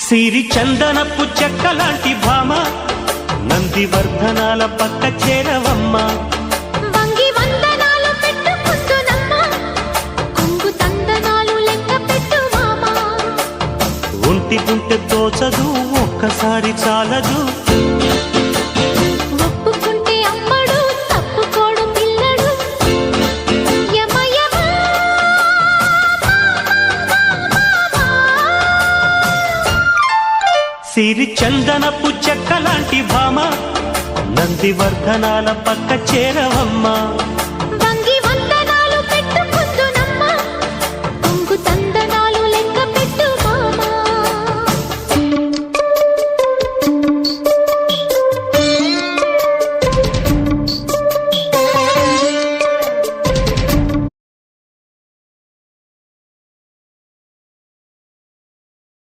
సిరి చందనపు చెక్కలాంటి భామ నందివర్ధనాల పక్క చేరవమ్మ వంగి వందనాలు పెట్టుకుంటున్నమ్మ కొంగు తందనాలు లెక్క పెట్టు మామా ఒంటి గుంటె తోచదు ఒక్కసారి చాలదు ఒప్పుకుంటే అమ్మడు తప్పుకోడు పిల్లడు యమ యమ సిరి చందనపు చెక్కలాంటి భామ నందివర్ధనాల పక్క చేరవమ్మ